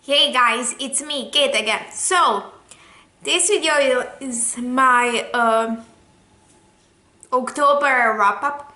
Hey guys, it's me, Kate again. So, this video is my October wrap-up.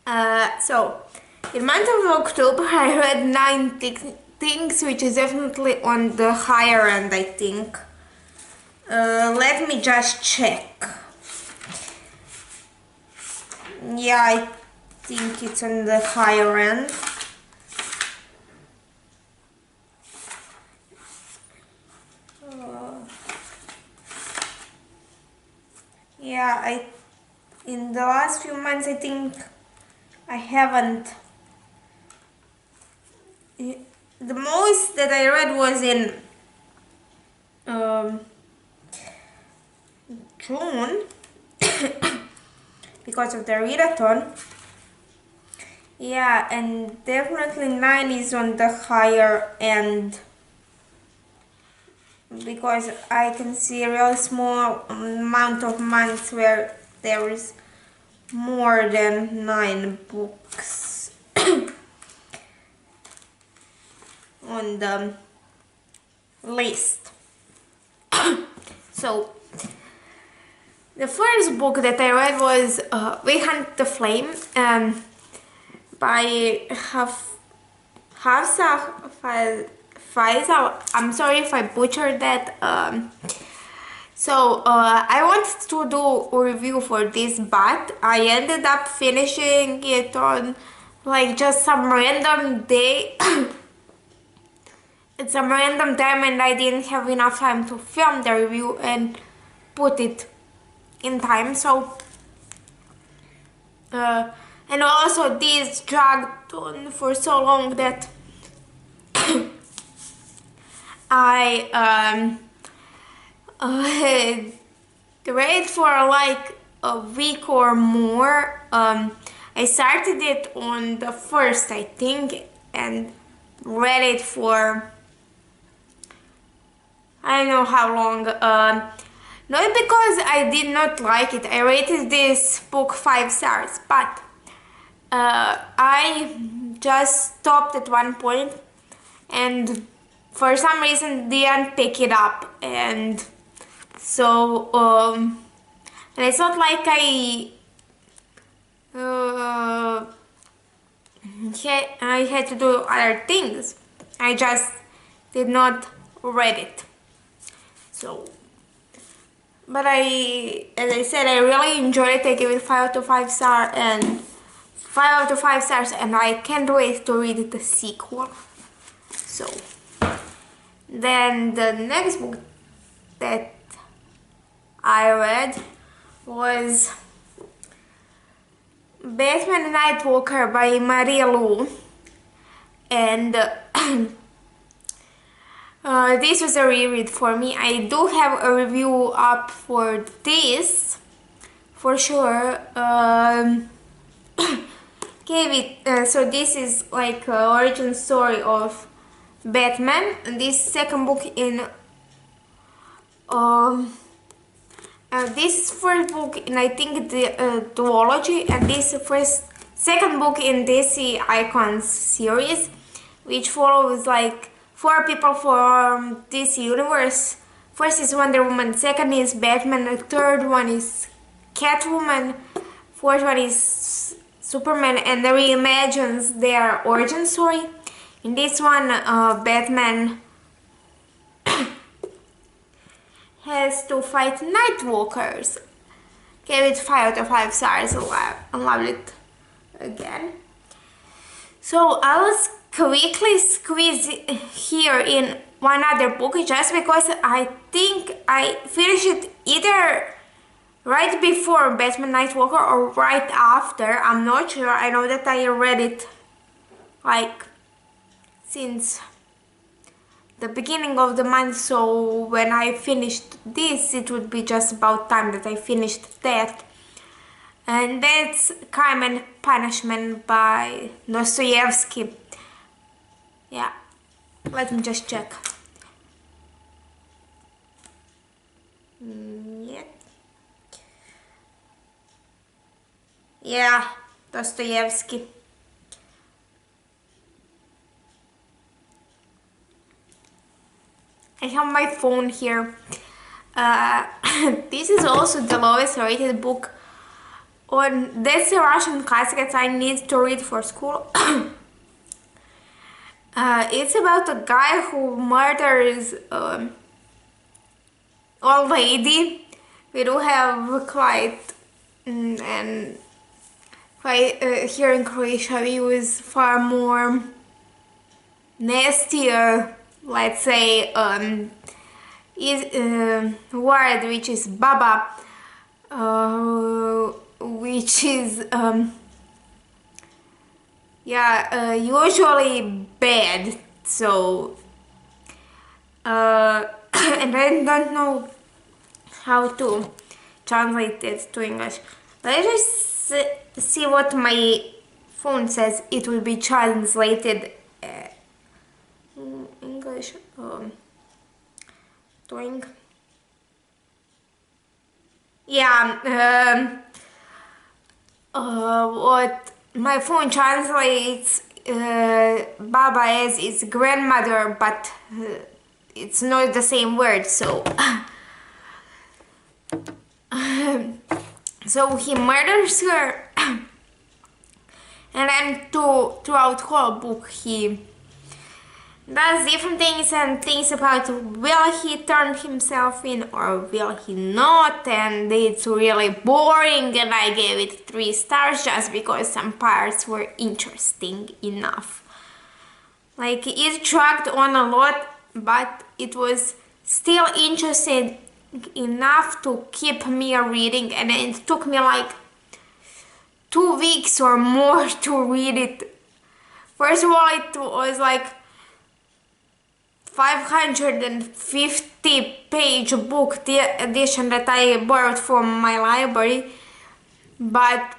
In the month of October, I read 9 things, which is definitely on the higher end, I think. Let me just check. Yeah, I think it's on the higher end. Yeah, in the last few months I think I haven't. The most that I read was in June because of the readathon. Yeah, and definitely 9 is on the higher end because I can see a real small amount of months where there is more than 9 books on the list. So the first book that I read was We Hunt the Flame by Hafsah Faizal. I'm sorry if I butchered that. I wanted to do a review for this, but I ended up finishing it on like just some random day at some random time, and I didn't have enough time to film the review and put it in time. And also this dragged on for so long that I read for like a week or more. I started it on the 1st, I think, and read it for I don't know how long. Not because I did not like it. I rated this book 5 stars, but I just stopped at one point and for some reason didn't pick it up, and so and it's not like I had to do other things. I just did not read it. So, but as I said, I really enjoyed it. I give it 5 out of 5 stars, and 5 out of 5 stars, and I can't wait to read the sequel. So, then the next book that I read was Batman Nightwalker by Maria Lu, and this was a reread for me. I do have a review up for this, for sure. So this is like an origin story of Batman. And this second book in this first book in I think the duology, and this second book in DC Icons series, which follows like 4 people from DC universe. First is Wonder Woman, second is Batman, the third one is Catwoman, fourth one is Superman, and they reimagines their origin story. In this one, Batman has to fight Nightwalkers. Gave it 5 out of 5 stars. I loved it again. So I'll quickly squeeze here in one other book, just because I think I finished it either right before Batman Nightwalker or right after. I'm not sure. I know that I read it like since the beginning of the month, so when I finished this it would be just about time that I finished that. And that's Crime and Punishment by Dostojevski. Yeah, let me just check. Yeah, Dostojevski. I have my phone here. This is also the lowest rated book on that's a Russian classic that I need to read for school. It's about a guy who murders old lady. We do have quite and quite here in Croatia we use far more nastier, let's say, word, which is baba, which is usually bad. So and I don't know how to translate it to English. Let's just see what my phone says. It will be translated English doing. What my phone translates Baba as is grandmother, but it's not the same word. So so he murders her, and then throughout whole book he does different things and thinks about will he turn himself in or will he not, and it's really boring, and I gave it 3 stars just because some parts were interesting enough. Like, it dragged on a lot, but it was still interesting enough to keep me reading, and it took me like 2 weeks or more to read it. First of all, it was like 550 page book, the edition that I borrowed from my library, but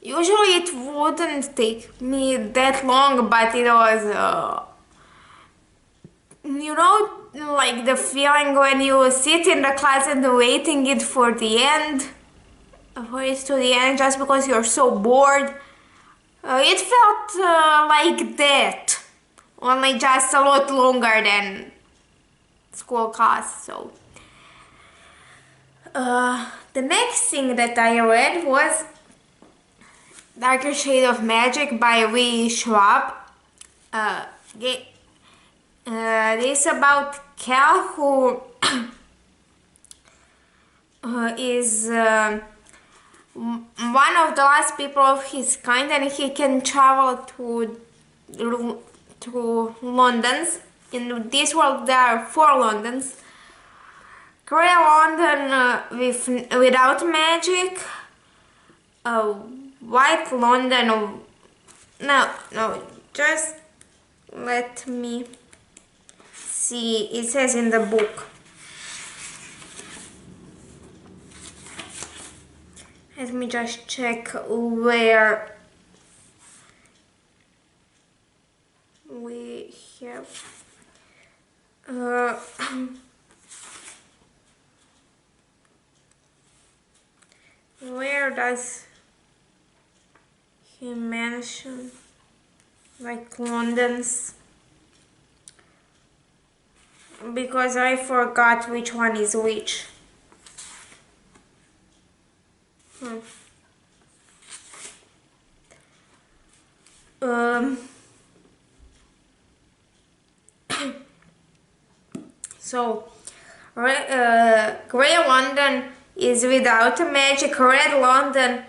usually it wouldn't take me that long, but it was, you know, like the feeling when you sit in the class and waiting it for the end, for it to the end just because you're so bored. It felt like that. Only just a lot longer than school class. So the next thing that I read was Darker Shade of Magic by Schwab. This about Cal, who is one of the last people of his kind, and he can travel to Londons. In this world there are 4 Londons. Grey London without magic, White London, no, just let me see, it says in the book. Let me just check where we have where does he mention like London's, because I forgot which one is which. So, Grey London is without magic. Red London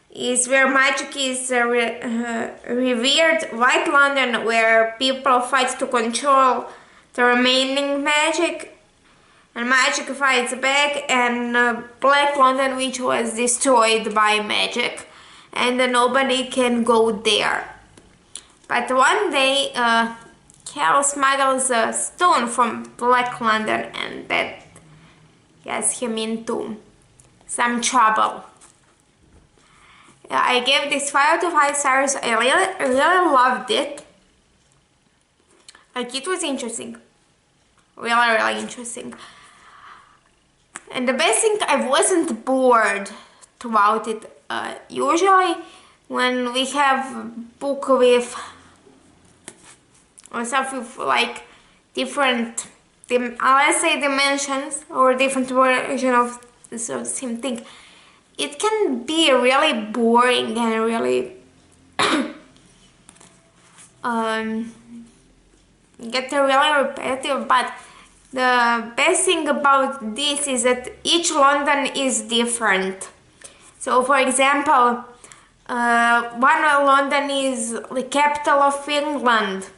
is where magic is revered. White London, where people fight to control the remaining magic, and magic fights back. And Black London, which was destroyed by magic, and nobody can go there. But one day, Carol smuggles a stone from Black London, and that gets him into some trouble. I gave this 5 out of 5 stars. I really loved it. Like, it was interesting. Really interesting. And the best thing, I wasn't bored throughout it. Usually when we have book with or stuff with like different let's say dimensions or different version of the same thing, it can be really boring and really get really repetitive. But the best thing about this is that each London is different. So for example, one London is the capital of England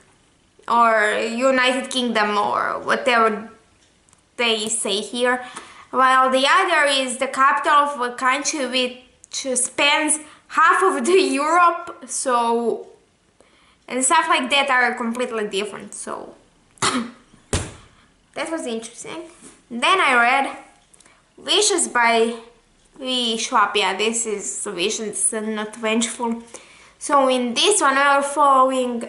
or United Kingdom or whatever they say here, while the other is the capital of a country which spans half of the Europe, so, and stuff like that are completely different. So that was interesting. Then I read Wishes by Schwab. Yeah, this is Wishes and not Vengeful. So in this one we are following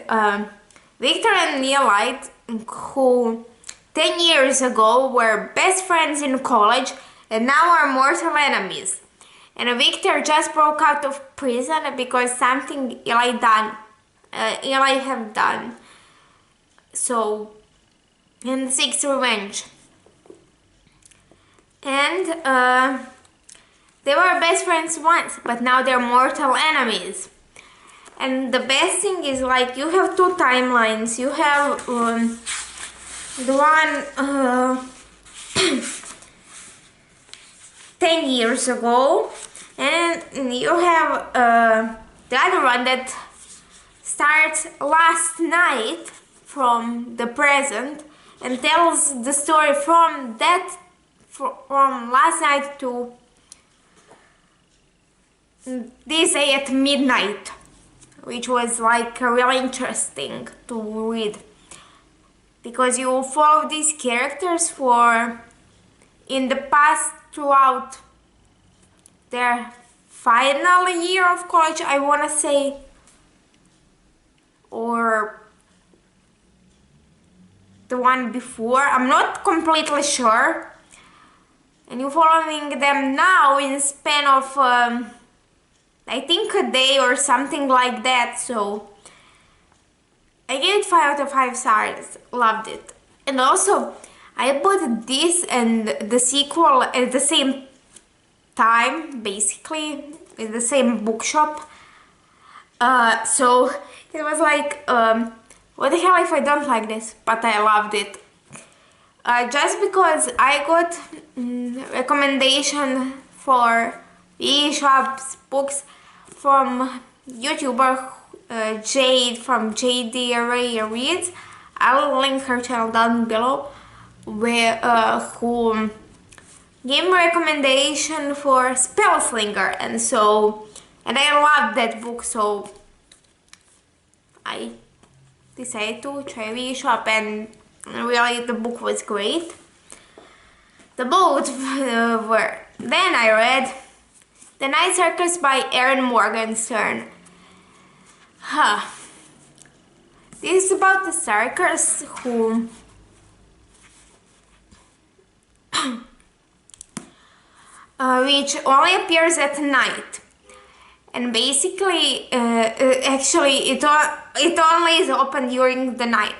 Victor and Neelite, who 10 years ago were best friends in college and now are mortal enemies. And Victor just broke out of prison because something Eli have done. So, and seeks revenge. And they were best friends once, but now they're mortal enemies. And the best thing is, like, you have two timelines. You have the one 10 years ago, and you have the other one that starts last night from the present and tells the story from last night to this day at midnight, which was like really interesting to read, because you follow these characters for in the past throughout their final year of college, I want to say, or the one before, I'm not completely sure, and you're following them now in a span of I think a day or something like that. So I gave it 5 out of 5 stars, loved it. And also I bought this and the sequel at the same time, basically in the same bookshop. So it was like, what the hell if I don't like this? But I loved it. Just because I got recommendation for Schwab's books from YouTuber Jade from JD Ray Reads. I will link her channel down below, where who gave me recommendation for Spellslinger, and I loved that book, so I decided to try Schwab, and really the book was great. The both were. Then I read The Night Circus by Erin Morgenstern. This is about the circus who which only appears at night, and basically actually it only is open during the night,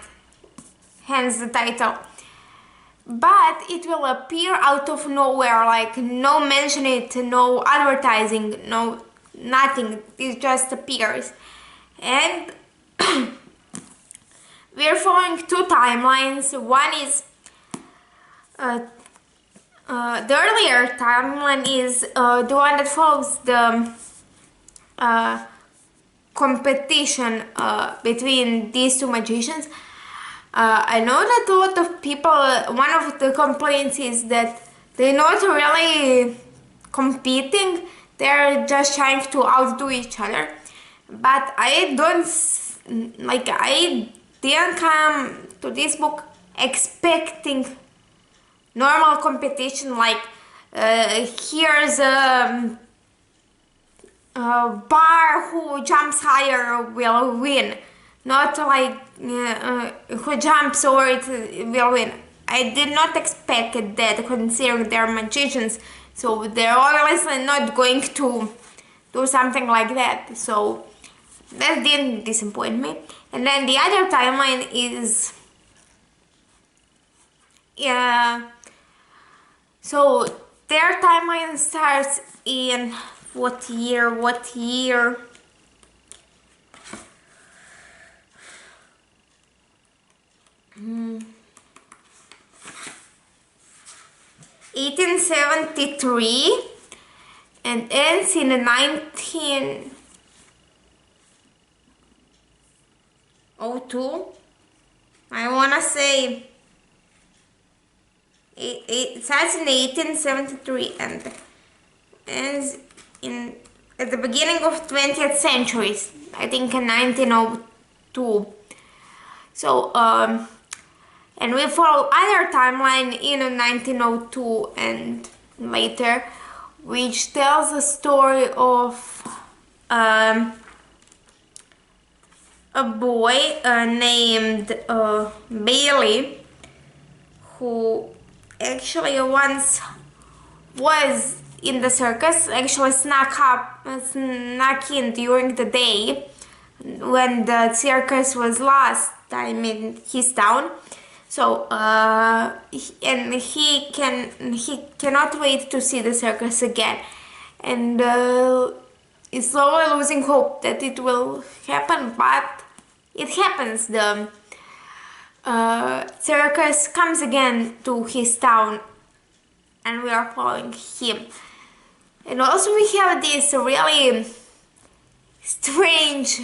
hence the title. But it will appear out of nowhere, like no mention it, no advertising, no nothing. It just appears. And we're following two timelines. One is the earlier timeline is the one that follows the competition between these two magicians. I know that a lot of people, one of the complaints is that they're not really competing, they're just trying to outdo each other. But I didn't come to this book expecting normal competition, like here's a bar who jumps higher will win. Not like who jumps or it will win. I did not expect that, considering they're magicians, so they're obviously not going to do something like that. So that didn't disappoint me. And then the other timeline is Yeah. So their timeline starts in what year? 1873 and ends in 1902. I wanna say it starts in 1873 and ends in at the beginning of 20th century. I think in 1902. So and we follow other timeline in 1902 and later, which tells the story of a boy named Bailey, who actually once was in the circus, actually snuck in during the day when the circus was last time in his town. So and he cannot wait to see the circus again, and is slowly losing hope that it will happen, but it happens. The circus comes again to his town, and we are following him. And also we have this really strange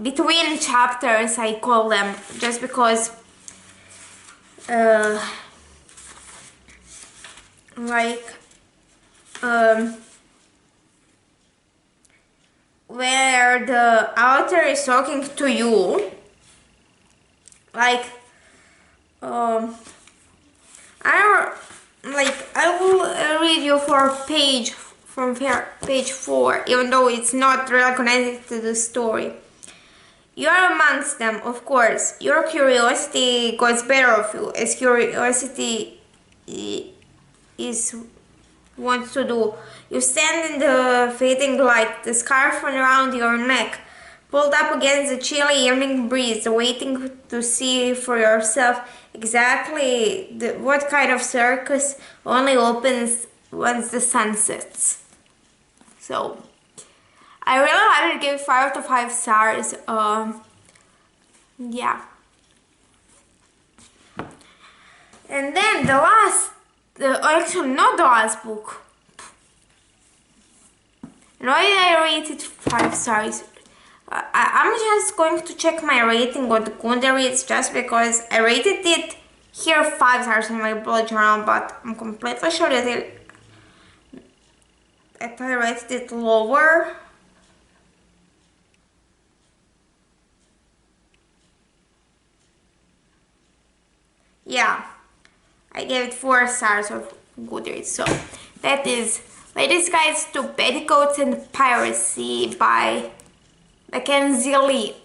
between chapters, I call them, just because where the author is talking to you, like I will read you for page 4, even though it's not really connected to the story. You are amongst them, of course. Your curiosity gets better of you, as curiosity wants to do. You stand in the fading light, the scarf around your neck, pulled up against the chilly evening breeze, waiting to see for yourself exactly what kind of circus only opens once the sun sets. So I really like to give 5 out of 5 stars. Yeah. And then actually not the last book. And why did I rate it 5 stars? I'm just going to check my rating on the Goodreads just because I rated it here 5 stars in my bullet journal, but I'm completely sure that I rated it lower. Yeah, I gave it 4 stars of Goodreads. So that is Latest Guides to Petticoats and Piracy by Mackenzi Lee.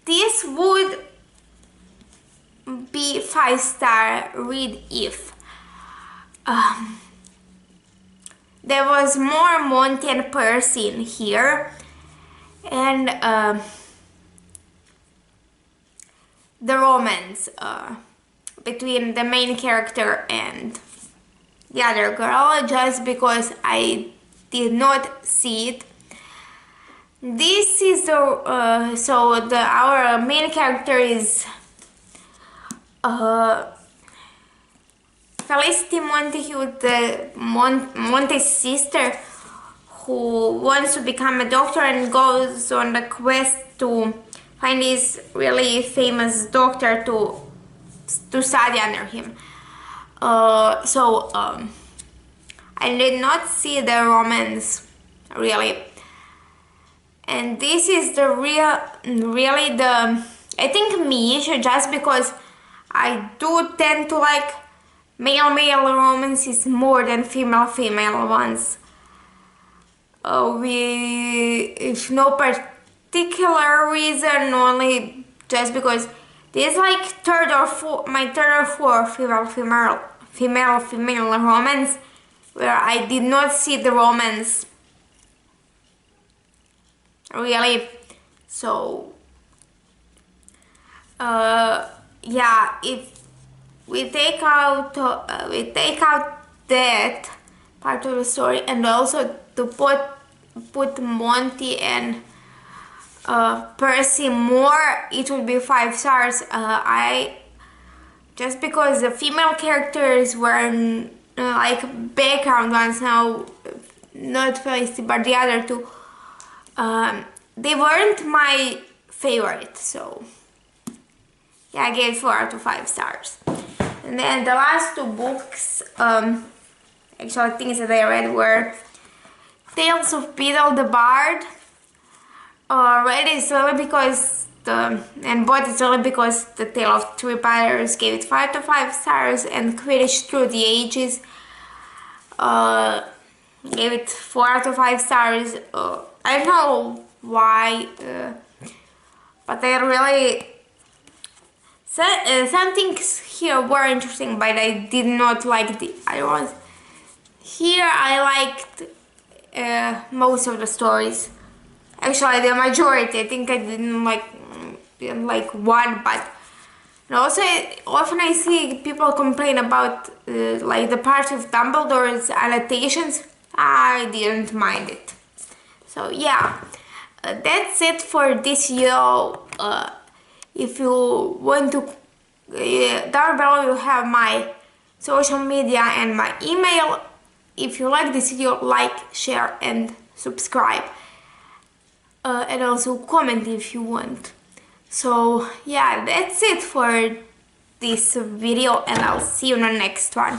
This would be 5-star read if there was more Monty and Percy in here, and the romance between the main character and the other girl, just because I did not see it. This is our main character is Felicity Montague, Monty's sister, who wants to become a doctor and goes on the quest to find this really famous doctor to study under him. I did not see the romance really, and this is I think me, just because I do tend to like male romances more than female ones. If no particular reason, only just because this is like my third or fourth female romance where I did not see the romance really. So yeah, if we take out that part of the story, and also to put Monty and Percy more, it would be 5 stars. I just because the female characters were like background ones now, not Felicity, but the other two, they weren't my favorite, so yeah, I gave 4 out of 5 stars. And then the last 2 books, actually things that I read were Tales of Beedle the Bard. Read it solely because and bought it solely because the Tale of Three Pirates gave it 5 out of 5 stars, and Quidditch Through the Ages gave it 4 out of 5 stars. I don't know why, but I really some things here were interesting, but I did not like the other ones. Here I liked most of the stories. Actually, the majority. I think I didn't like one, but also often I see people complain about like the part of Dumbledore's annotations. I didn't mind it. So yeah, that's it for this video. If you want to, down below you have my social media and my email. If you like this video, like, share and subscribe. And also comment if you want. So yeah, that's it for this video, and I'll see you in the next one.